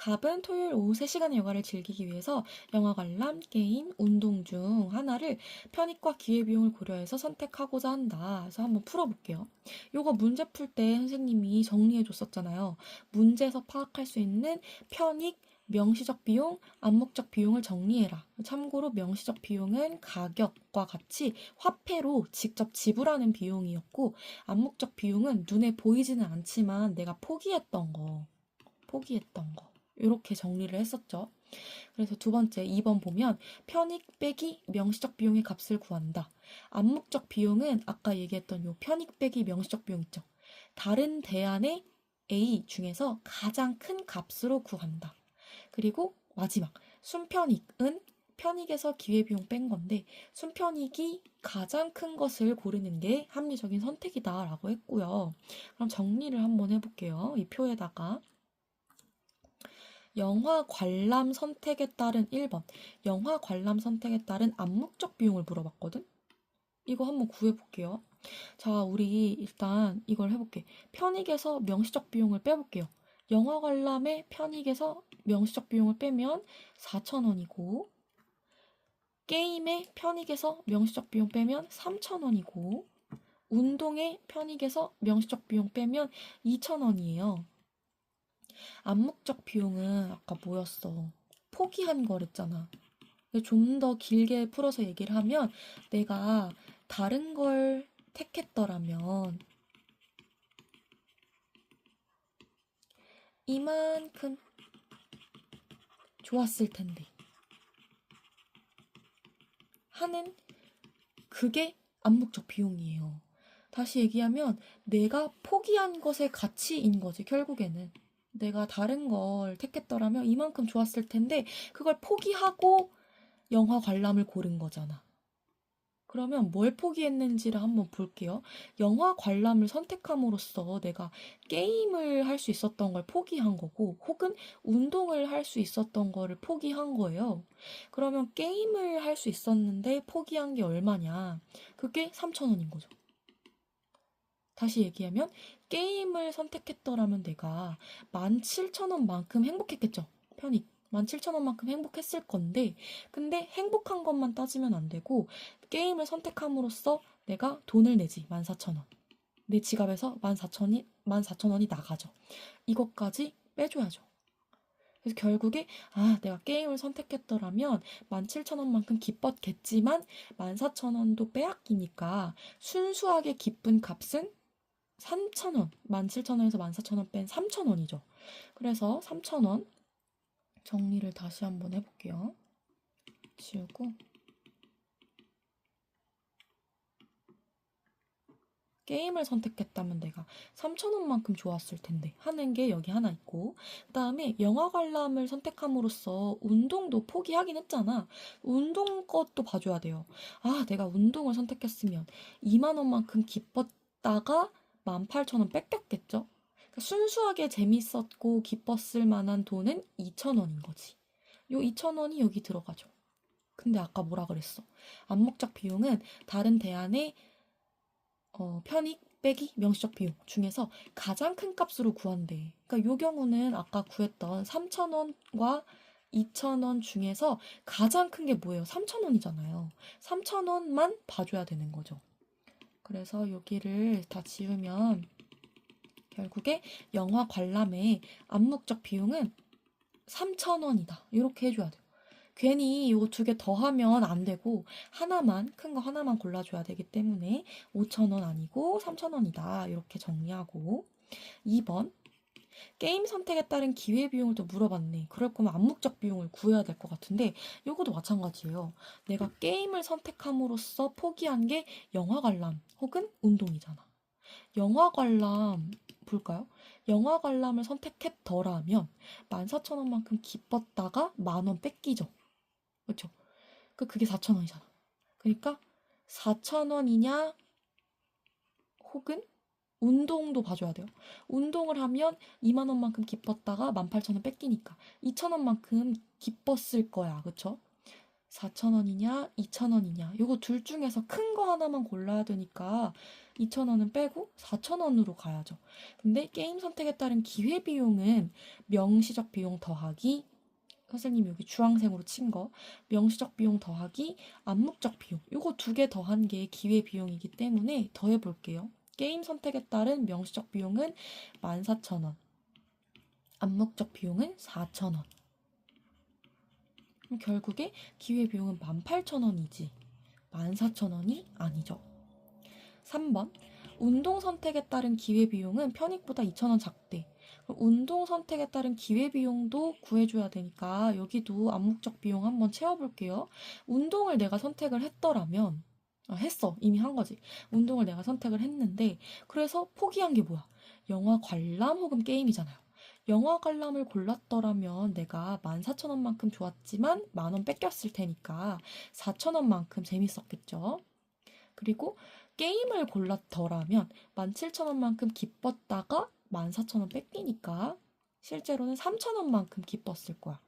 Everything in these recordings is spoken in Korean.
갑은 토요일 오후 3시간의 여가를 즐기기 위해서 영화 관람, 게임, 운동 중 하나를 편익과 기회비용을 고려해서 선택하고자 한다. 그래서 한번 풀어볼게요. 요거 문제 풀 때 선생님이 정리해줬었잖아요. 문제에서 파악할 수 있는 편익, 명시적 비용, 암묵적 비용을 정리해라. 참고로 명시적 비용은 가격과 같이 화폐로 직접 지불하는 비용이었고, 암묵적 비용은 눈에 보이지는 않지만 내가 포기했던 거. 이렇게 정리를 했었죠. 그래서 두 번째 2번 보면 편익 빼기 명시적 비용의 값을 구한다. 암묵적 비용은 아까 얘기했던 요 편익 빼기 명시적 비용 있죠. 다른 대안의 A 중에서 가장 큰 값으로 구한다. 그리고 마지막 순편익은 편익에서 기회비용 뺀 건데 순편익이 가장 큰 것을 고르는 게 합리적인 선택이다 라고 했고요. 그럼 정리를 한번 해볼게요. 이 표에다가 영화 관람 선택에 따른 1번. 영화 관람 선택에 따른 암묵적 비용을 물어봤거든? 이거 한번 구해볼게요. 자, 우리 일단 이걸 해볼게. 편익에서 명시적 비용을 빼볼게요. 영화 관람의 편익에서 명시적 비용을 빼면 4,000원이고, 게임의 편익에서 명시적 비용 빼면 3,000원이고, 운동의 편익에서 명시적 비용 빼면 2,000원이에요. 암묵적 비용은 아까 뭐였어? 포기한 거랬잖아. 좀 더 길게 풀어서 얘기를 하면 내가 다른 걸 택했더라면 이만큼 좋았을 텐데 하는 그게 암묵적 비용이에요. 다시 얘기하면 내가 포기한 것의 가치인 거지, 결국에는. 내가 다른 걸 택했더라면 이만큼 좋았을 텐데 그걸 포기하고 영화 관람을 고른 거잖아. 그러면 뭘 포기했는지를 한번 볼게요. 영화 관람을 선택함으로써 내가 게임을 할 수 있었던 걸 포기한 거고 혹은 운동을 할 수 있었던 거를 포기한 거예요. 그러면 게임을 할 수 있었는데 포기한 게 얼마냐? 그게 3,000원인 거죠. 다시 얘기하면 게임을 선택했더라면 내가 17,000원만큼 행복했겠죠. 편익. 17,000원만큼 행복했을 건데 근데 행복한 것만 따지면 안 되고 게임을 선택함으로써 내가 돈을 내지. 14,000원. 내 지갑에서 14,000원이 나가죠. 이것까지 빼줘야죠. 그래서 결국에 내가 게임을 선택했더라면 17,000원만큼 기뻤겠지만 14,000원도 빼앗기니까 순수하게 기쁜 값은 3,000원, 17,000원에서 14,000원 뺀 3,000원이죠. 그래서 3,000원 정리를 다시 한번 해볼게요. 지우고 게임을 선택했다면 내가 3,000원만큼 좋았을 텐데 하는 게 여기 하나 있고 그 다음에 영화 관람을 선택함으로써 운동도 포기하긴 했잖아. 운동 것도 봐줘야 돼요. 내가 운동을 선택했으면 2만 원만큼 기뻤다가 18,000원 뺏겼겠죠? 그러니까 순수하게 재밌었고 기뻤을 만한 돈은 2,000원인 거지. 요 2,000원이 여기 들어가죠. 근데 아까 뭐라 그랬어? 암묵적 비용은 다른 대안의 편익 빼기 명시적 비용 중에서 가장 큰 값으로 구한대. 그러니까 요 경우는 아까 구했던 3,000원과 2,000원 중에서 가장 큰 게 뭐예요? 3,000원이잖아요. 3,000원만 봐줘야 되는 거죠. 그래서 여기를 다 지우면 결국에 영화 관람의 암묵적 비용은 3,000원이다. 이렇게 해줘야 돼요. 괜히 이거 두 개 더하면 안 되고 큰 거 하나만 골라줘야 되기 때문에 5,000원 아니고 3,000원이다. 이렇게 정리하고 2번 게임 선택에 따른 기회비용을 또 물어봤네. 그럴 거면 암묵적 비용을 구해야 될 것 같은데 이것도 마찬가지예요. 내가 게임을 선택함으로써 포기한 게 영화 관람 혹은 운동이잖아. 영화 관람 볼까요? 영화 관람을 선택했더라면 14,000원만큼 기뻤다가 10,000원 뺏기죠. 그렇죠? 그게 4,000원이잖아. 그러니까 4,000원이냐 혹은 운동도 봐줘야 돼요. 운동을 하면 2만 원만큼 기뻤다가 18,000원 뺏기니까 2,000원만큼 기뻤을 거야. 그쵸? 4,000원이냐, 2,000원이냐. 요거 둘 중에서 큰 거 하나만 골라야 되니까 2,000원은 빼고 4,000원으로 가야죠. 근데 게임 선택에 따른 기회비용은 명시적 비용 더하기, 선생님 여기 주황색으로 친 거, 명시적 비용 더하기 암묵적 비용. 요거 두 개 더한 게 기회비용이기 때문에 더해볼게요. 게임 선택에 따른 명시적 비용은 14,000원. 암묵적 비용은 4,000원. 그럼 결국에 기회비용은 18,000원이지 14,000원이 아니죠. 3번 운동 선택에 따른 기회비용은 편익보다 2,000원 작대. 그럼 운동 선택에 따른 기회비용도 구해줘야 되니까 여기도 암묵적 비용 한번 채워볼게요. 운동을 내가 선택을 했더라면 했어. 이미 한 거지. 운동을 내가 선택을 했는데 그래서 포기한 게 뭐야? 영화 관람 혹은 게임이잖아요. 영화 관람을 골랐더라면 내가 14,000원만큼 좋았지만 10,000원 뺏겼을 테니까 4,000원만큼 재밌었겠죠. 그리고 게임을 골랐더라면 17,000원만큼 기뻤다가 14,000원 뺏기니까 실제로는 3,000원만큼 기뻤을 거야.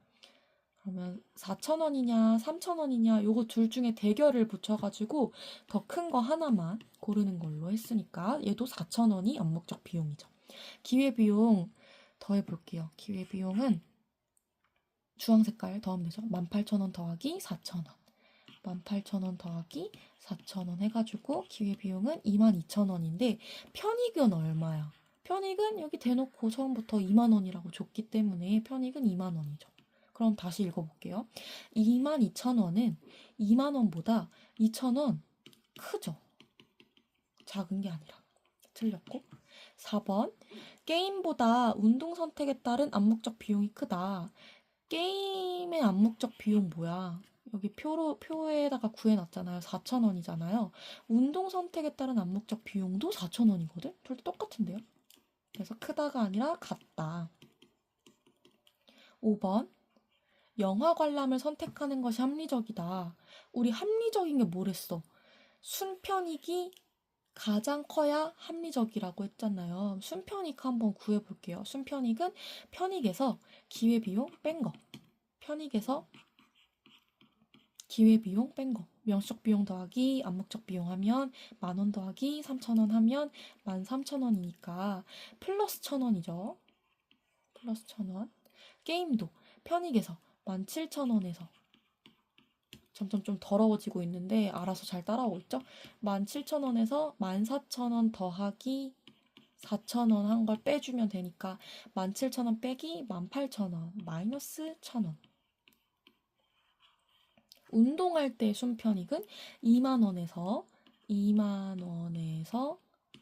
그러면 4,000원이냐 3,000원이냐 요거 둘 중에 대결을 붙여가지고 더 큰 거 하나만 고르는 걸로 했으니까 얘도 4,000원이 암묵적 비용이죠. 기회비용 더해볼게요. 기회비용은 주황 색깔 더하면 되죠. 18,000원 더하기 4,000원. 18,000원 더하기 4,000원 해가지고 기회비용은 22,000원인데 편익은 얼마야? 편익은 여기 대놓고 처음부터 2만원이라고 줬기 때문에 편익은 2만원이죠. 그럼 다시 읽어볼게요. 22,000원은 2만원보다 2,000원 크죠? 작은 게 아니라. 틀렸고. 4번 게임보다 운동 선택에 따른 암묵적 비용이 크다. 게임의 암묵적 비용 뭐야? 여기 표에다가 구해놨잖아요. 4,000원이잖아요. 운동 선택에 따른 암묵적 비용도 4,000원이거든? 둘 다 똑같은데요? 그래서 크다가 아니라 같다. 5번 영화 관람을 선택하는 것이 합리적이다. 우리 합리적인 게 뭐랬어? 순편익이 가장 커야 합리적이라고 했잖아요. 순편익 한번 구해볼게요. 순편익은 편익에서 기회비용 뺀 거. 편익에서 기회비용 뺀 거. 명시적 비용 더하기 암묵적 비용 하면 10,000원 더하기 3,000원 하면 13,000원이니까 플러스 1,000원이죠. 플러스 1,000원. 게임도 편익에서 17,000원에서 점점 좀 더러워지고 있는데 알아서 잘 따라오고 있죠? 17,000원에서 14,000원 더하기 4,000원 한 걸 빼주면 되니까 17,000원 빼기 18,000원 마이너스 1,000원. 운동할 때 순편익은 2만원에서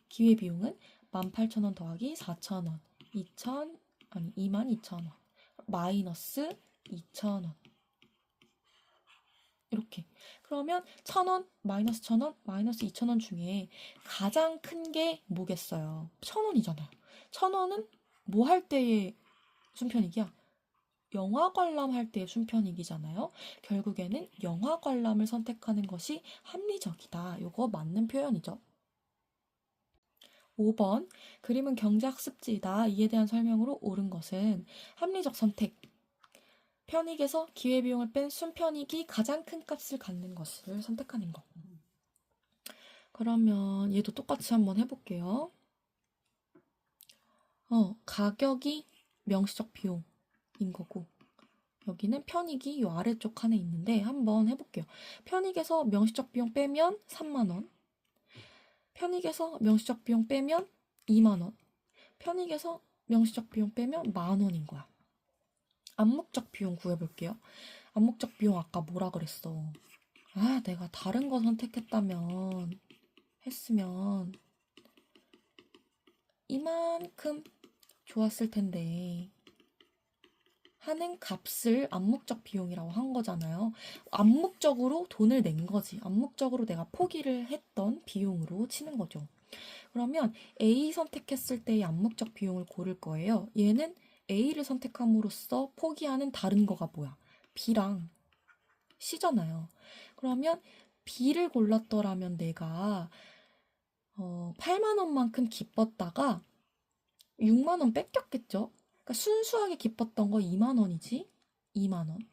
기회비용은 18,000원 더하기 4,000원 22,000원 마이너스 2,000원. 이렇게. 그러면 1,000원, 마이너스 1,000원, 마이너스 2,000원 중에 가장 큰 게 뭐겠어요? 1,000원이잖아요. 1,000원은 뭐 할 때의 순편익이야? 영화 관람할 때의 순편익이잖아요. 결국에는 영화 관람을 선택하는 것이 합리적이다. 이거 맞는 표현이죠. 5번 그림은 경제학습지이다. 이에 대한 설명으로 옳은 것은 합리적 선택. 편익에서 기회비용을 뺀 순편익이 가장 큰 값을 갖는 것을 선택하는 거. 그러면 얘도 똑같이 한번 해볼게요. 가격이 명시적 비용인 거고 여기는 편익이 이 아래쪽 칸에 있는데 한번 해볼게요. 편익에서 명시적 비용 빼면 3만원, 편익에서 명시적 비용 빼면 2만원, 편익에서 명시적 비용 빼면 10,000원인 거야. 암묵적 비용 구해볼게요. 암묵적 비용 아까 뭐라 그랬어? 내가 다른 거 했으면 이만큼 좋았을 텐데 하는 값을 암묵적 비용이라고 한 거잖아요. 암묵적으로 돈을 낸 거지. 암묵적으로 내가 포기를 했던 비용으로 치는 거죠. 그러면 A 선택했을 때의 암묵적 비용을 고를 거예요. 얘는 A를 선택함으로써 포기하는 다른 거가 뭐야? B랑 C잖아요. 그러면 B를 골랐더라면 내가 8만원만큼 기뻤다가 6만원 뺏겼겠죠? 그러니까 순수하게 기뻤던 거 2만원이지? 2만원.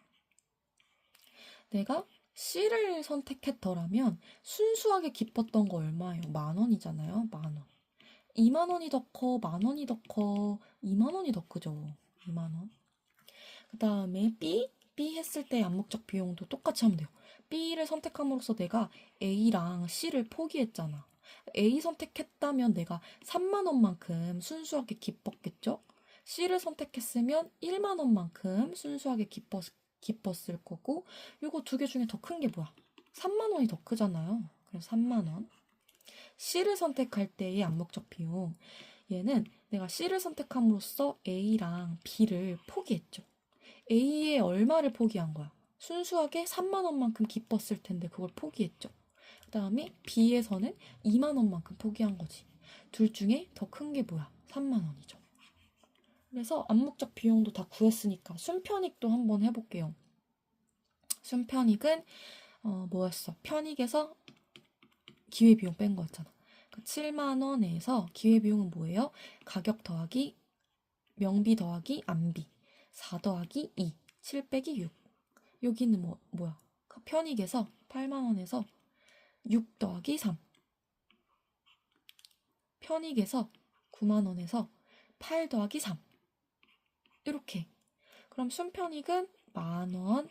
내가 C를 선택했더라면 순수하게 기뻤던 거 얼마예요? 10,000원이잖아요. 10,000원. 20,000원이 더 커, 10,000원이 더 커, 20,000원이 더 크죠. 20,000원. 그 다음에 B 했을 때 암묵적 비용도 똑같이 하면 돼요. B를 선택함으로써 내가 A랑 C를 포기했잖아. A 선택했다면 내가 30,000원만큼 순수하게 기뻤겠죠? C를 선택했으면 10,000원만큼 순수하게 기뻤을 거고, 요거 두 개 중에 더 큰 게 뭐야? 30,000원이 더 크잖아요. 그래서 30,000원. C를 선택할 때의 암묵적 비용. 얘는 내가 C를 선택함으로써 A랑 B를 포기했죠. A의 얼마를 포기한 거야? 순수하게 30,000원만큼 기뻤을 텐데 그걸 포기했죠. 그 다음에 B에서는 20,000원만큼 포기한 거지. 둘 중에 더 큰 게 뭐야? 30,000원이죠. 그래서 암묵적 비용도 다 구했으니까 순편익도 한번 해볼게요. 순편익은 뭐였어? 편익에서 기회비용 뺀 거였잖아. 70,000원에서 기회비용은 뭐예요? 가격 더하기 명비 더하기 암비 4 더하기 2 7 빼기 6. 여기는 뭐야? 편익에서 80,000원에서 6 더하기 3. 편익에서 90,000원에서 8 더하기 3. 이렇게. 그럼 순편익은 10,000원,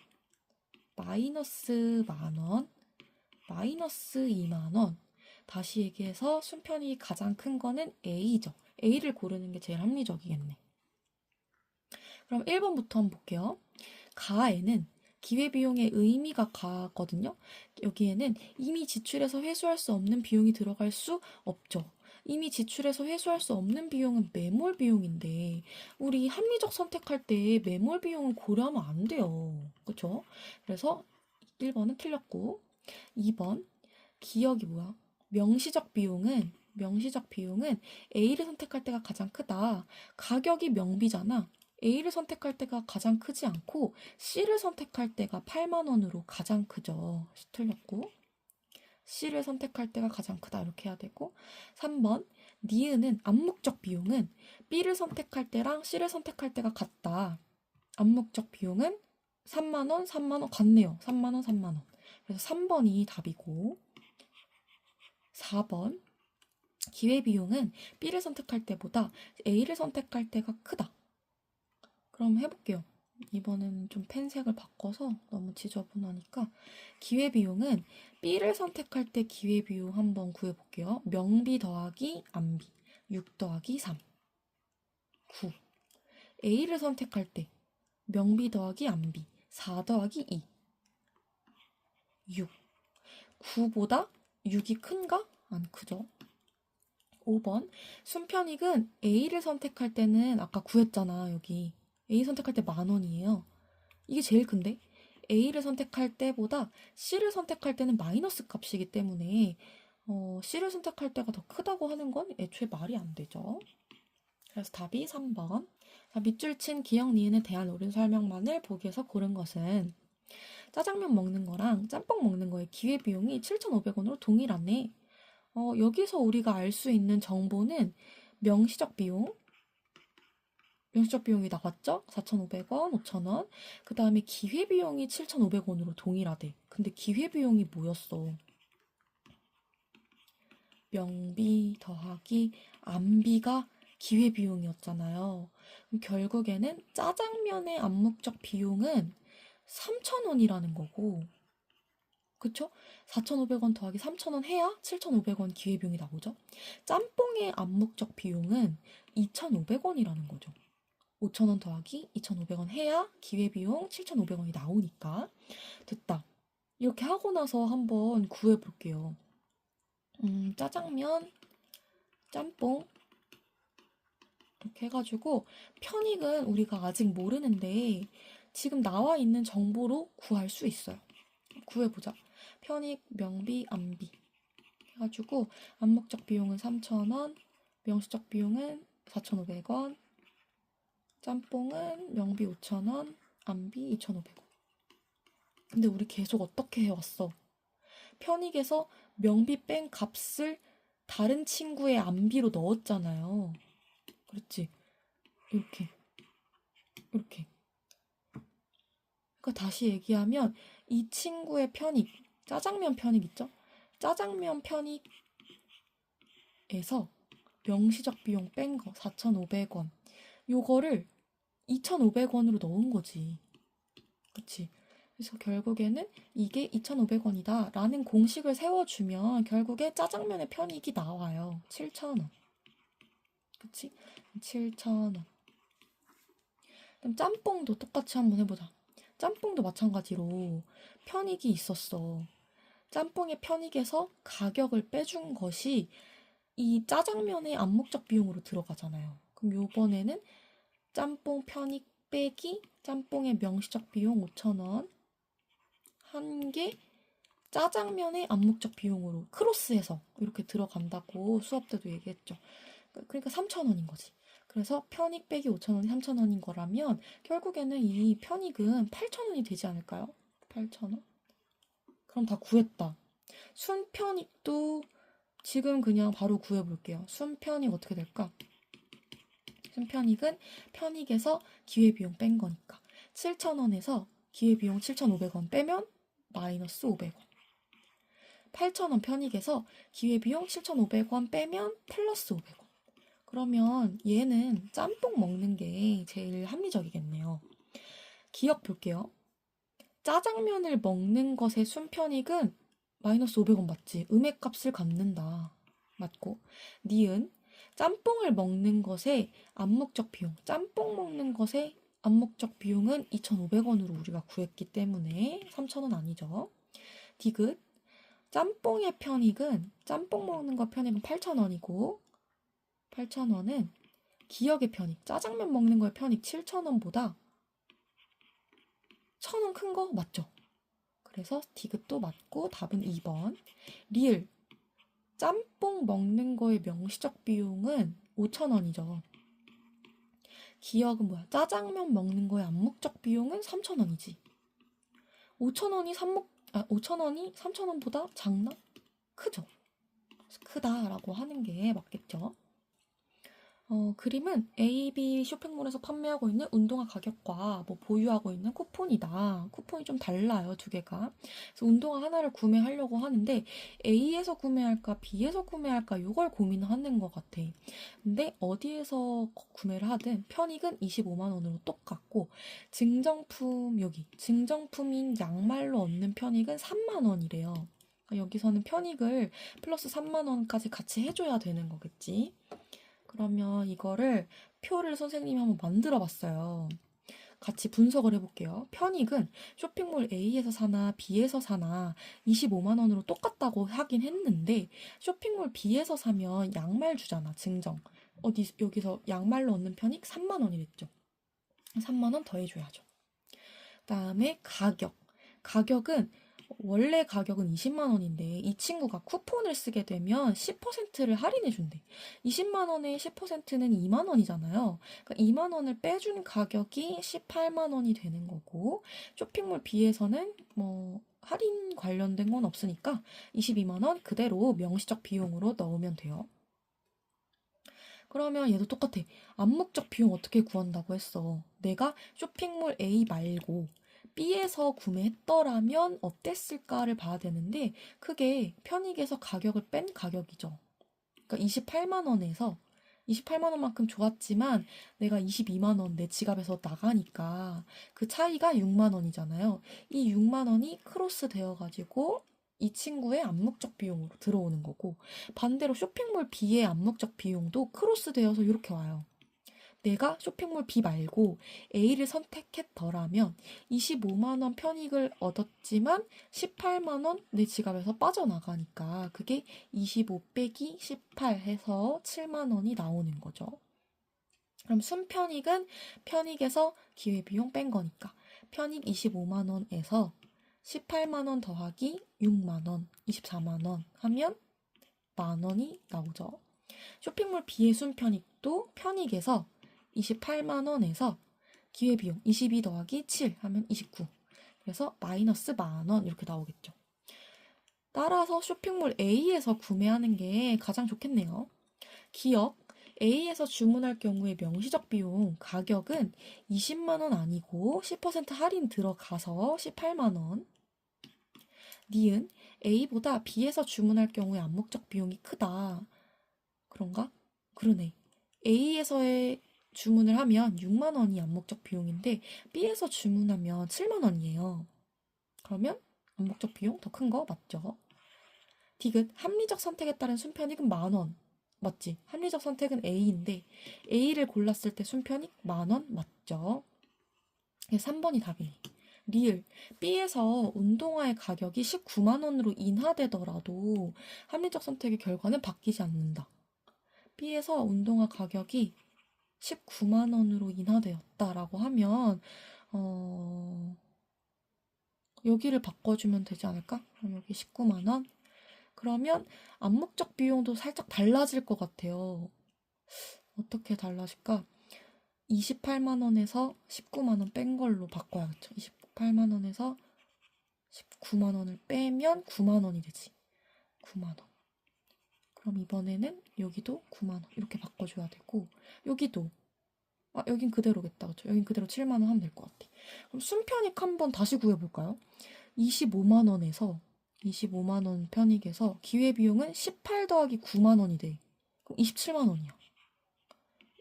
마이너스 10,000원, 마이너스 20,000원. 다시 얘기해서 순편익이 가장 큰 거는 A죠. A를 고르는 게 제일 합리적이겠네. 그럼 1번부터 한번 볼게요. 가에는 기회비용의 의미가 가거든요. 여기에는 이미 지출해서 회수할 수 없는 비용이 들어갈 수 없죠. 이미 지출해서 회수할 수 없는 비용은 매몰 비용인데 우리 합리적 선택할 때 매몰 비용을 고려하면 안 돼요. 그렇죠? 그래서 1번은 틀렸고 2번 기억이 뭐야? 명시적 비용은 A를 선택할 때가 가장 크다. 가격이 명비잖아. A를 선택할 때가 가장 크지 않고 C를 선택할 때가 80,000원으로 가장 크죠. 틀렸고 C를 선택할 때가 가장 크다 이렇게 해야 되고 3번 니은은 암묵적 비용은 B를 선택할 때랑 C를 선택할 때가 같다. 암묵적 비용은 30,000원, 30,000원 같네요. 30,000원, 30,000원. 그래서 3번이 답이고 4번 기회비용은 B를 선택할 때보다 A를 선택할 때가 크다. 그럼 해볼게요. 이번에는 좀 펜색을 바꿔서 너무 지저분하니까 기회비용은 B를 선택할 때 기회비용 한번 구해볼게요. 명비 더하기 암비 6 더하기 3 9. A를 선택할 때 명비 더하기 암비 4 더하기 2 6. 9보다 6이 큰가? 안 크죠? 5번 순편익은 A를 선택할 때는 아까 구했잖아. 여기 A 선택할 때 10,000원이에요. 이게 제일 큰데 A를 선택할 때보다 C를 선택할 때는 마이너스 값이기 때문에 C를 선택할 때가 더 크다고 하는 건 애초에 말이 안 되죠. 그래서 답이 3번. 자, 밑줄 친 기억 니은에 대한 옳은 설명만을 보기에서 고른 것은 짜장면 먹는 거랑 짬뽕 먹는 거의 기회비용이 7,500원으로 동일하네. 여기서 우리가 알 수 있는 정보는 명시적 비용이 나왔죠? 4,500원, 5,000원. 그 다음에 기회비용이 7,500원으로 동일하대. 근데 기회비용이 뭐였어? 명비 더하기 암비가 기회비용이었잖아요. 그럼 결국에는 짜장면의 암묵적 비용은 3,000원이라는 거고, 그쵸? 4,500원 더하기 3,000원 해야 7,500원 기회비용이 나오죠? 짬뽕의 암묵적 비용은 2,500원이라는 거죠. 5,000원 더하기 2,500원 해야 기회비용 7,500원이 나오니까. 됐다. 이렇게 하고 나서 한번 구해볼게요. 짜장면, 짬뽕 이렇게 해가지고 편익은 우리가 아직 모르는데 지금 나와 있는 정보로 구할 수 있어요. 구해보자. 편익, 명비, 암비 해가지고 암묵적 비용은 3,000원, 명시적 비용은 4,500원, 짬뽕은 명비 5,000원, 암비 2,500원. 근데 우리 계속 어떻게 해왔어? 편익에서 명비 뺀 값을 다른 친구의 암비로 넣었잖아요. 그렇지? 이렇게. 그러니까 다시 얘기하면 이 친구의 편익, 짜장면 편익 있죠? 짜장면 편익에서 명시적 비용 뺀 거 4,500원. 요거를 2,500원으로 넣은 거지. 그치? 그래서 결국에는 이게 2,500원이다 라는 공식을 세워주면 결국에 짜장면의 편익이 나와요. 7,000원. 그치? 7,000원. 그럼 짬뽕도 똑같이 한번 해보자. 짬뽕도 마찬가지로 편익이 있었어. 짬뽕의 편익에서 가격을 빼준 것이 이 짜장면의 암묵적 비용으로 들어가잖아요. 그럼 요번에는 짬뽕 편익 빼기 짬뽕의 명시적 비용 5,000원 한 개 짜장면의 암묵적 비용으로 크로스해서 이렇게 들어간다고 수업 때도 얘기했죠. 그러니까 3,000원인 거지. 그래서 편익 빼기 5,000원이 3,000원인 거라면 결국에는 이 편익은 8,000원이 되지 않을까요? 8,000원? 그럼 다 구했다. 순편익도 지금 그냥 바로 구해볼게요. 순편익 어떻게 될까? 순편익은 편익에서 기회비용 뺀 거니까 7,000원에서 기회비용 7,500원 빼면 마이너스 500원. 8,000원 편익에서 기회비용 7,500원 빼면 플러스 500원. 그러면 얘는 짬뽕 먹는 게 제일 합리적이겠네요. 기억 볼게요. 짜장면을 먹는 것의 순편익은 마이너스 500원 맞지? 음액값을 갖는다. 맞고. 니은 짬뽕을 먹는 것의 암묵적 비용. 짬뽕 먹는 것의 암묵적 비용은 2,500원으로 우리가 구했기 때문에 3,000원 아니죠. 디귿 짬뽕의 편익은 짬뽕 먹는 거 편익은 8,000원이고 8,000원은 기억의 편익, 짜장면 먹는 거의 편익 7,000원보다 1,000원 큰 거 맞죠? 그래서 디귿도 맞고 답은 2번. 리을 짬뽕 먹는 거의 명시적 비용은 5,000원이죠. 기억은 뭐야? 짜장면 먹는 거의 암묵적 비용은 3,000원이지. 5,000원이 5,000원이 3,000원보다 작나? 크죠? 크다라고 하는 게 맞겠죠? 그림은 AB 쇼핑몰에서 판매하고 있는 운동화 가격과 뭐 보유하고 있는 쿠폰이다. 쿠폰이 좀 달라요, 두 개가. 그래서 운동화 하나를 구매하려고 하는데 A에서 구매할까, B에서 구매할까 이걸 고민하는 것 같아. 근데 어디에서 구매를 하든 편익은 25만 원으로 똑같고 증정품인 양말로 얻는 편익은 3만 원이래요. 그러니까 여기서는 편익을 플러스 3만 원까지 같이 해줘야 되는 거겠지. 그러면 이거를 표를 선생님이 한번 만들어 봤어요. 같이 분석을 해볼게요. 편익은 쇼핑몰 A에서 사나 B에서 사나 25만 원으로 똑같다고 하긴 했는데 쇼핑몰 B에서 사면 양말 주잖아, 증정. 여기서 양말로 얻는 편익 3만 원이랬죠. 3만 원 더해줘야죠. 그다음에 가격은 원래 가격은 20만 원인데 이 친구가 쿠폰을 쓰게 되면 10%를 할인해 준대. 20만 원에 10%는 2만 원이잖아요. 그러니까 2만 원을 빼준 가격이 18만 원이 되는 거고 쇼핑몰 B에서는 뭐 할인 관련된 건 없으니까 22만 원 그대로 명시적 비용으로 넣으면 돼요. 그러면 얘도 똑같아. 암묵적 비용 어떻게 구한다고 했어. 내가 쇼핑몰 A 말고 B에서 구매했더라면 어땠을까를 봐야 되는데 그게 편익에서 가격을 뺀 가격이죠. 그러니까 28만 원에서 28만 원만큼 좋았지만 내가 22만 원 내 지갑에서 나가니까 그 차이가 6만 원이잖아요. 이 6만 원이 크로스 되어가지고 이 친구의 암묵적 비용으로 들어오는 거고 반대로 쇼핑몰 B의 암묵적 비용도 크로스 되어서 이렇게 와요. 내가 쇼핑몰 B 말고 A를 선택했더라면 25만 원 편익을 얻었지만 18만 원 내 지갑에서 빠져나가니까 그게 25 빼기 18 해서 7만 원이 나오는 거죠. 그럼 순편익은 편익에서 기회비용 뺀 거니까 편익 25만 원에서 18만 원 더하기 6만 원, 24만 원 하면 만 원이 나오죠. 쇼핑몰 B의 순편익도 편익에서 28만 원에서 기회비용 22 더하기 7 하면 29. 그래서 마이너스 만 원 이렇게 나오겠죠. 따라서 쇼핑몰 A에서 구매하는 게 가장 좋겠네요. 기억 A에서 주문할 경우에 명시적 비용 가격은 20만 원 아니고 10% 할인 들어가서 18만 원. 니은 A보다 B에서 주문할 경우에 암묵적 비용이 크다. 그런가? 그러네. A에서의 주문을 하면 6만 원이 암묵적 비용인데 B에서 주문하면 7만 원이에요. 그러면 암묵적 비용 더 큰 거 맞죠? 디귿 합리적 선택에 따른 순편익은 만 원. 맞지? 합리적 선택은 A인데 A를 골랐을 때 순편익 만 원 맞죠? 3번이 답이네. 리을 B에서 운동화의 가격이 19만 원으로 인하되더라도 합리적 선택의 결과는 바뀌지 않는다. B에서 운동화 가격이 19만 원으로 인하되었다라고 하면 여기를 바꿔주면 되지 않을까? 그럼 여기 19만 원? 그러면 암묵적 비용도 살짝 달라질 것 같아요. 어떻게 달라질까? 28만 원에서 19만 원 뺀 걸로 바꿔야겠죠. 28만 원에서 19만 원을 빼면 9만 원이 되지. 9만 원. 그럼 이번에는 여기도 9만 원 이렇게 바꿔줘야 되고 여기도 여긴 그대로겠다. 그렇죠? 여긴 그대로 7만 원 하면 될 것 같아. 그럼 순편익 한번 다시 구해볼까요? 25만 원에서 25만 원 편익에서 기회비용은 18 더하기 9만 원이 돼. 그럼 27만 원이야.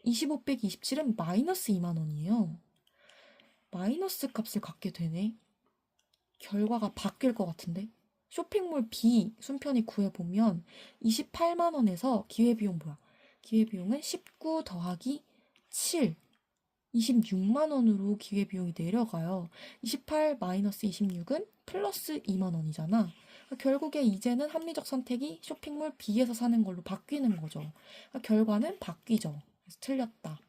25 빼기 27은 마이너스 2만 원이에요. 마이너스 값을 갖게 되네. 결과가 바뀔 것 같은데? 쇼핑몰 B 순편익 구해보면 28만 원에서 기회비용 뭐야? 기회비용은 19 더하기 7, 26만 원으로 기회비용이 내려가요. 28 마이너스 26은 플러스 2만 원이잖아. 결국에 이제는 합리적 선택이 쇼핑몰 B에서 사는 걸로 바뀌는 거죠. 결과는 바뀌죠. 그래서 틀렸다.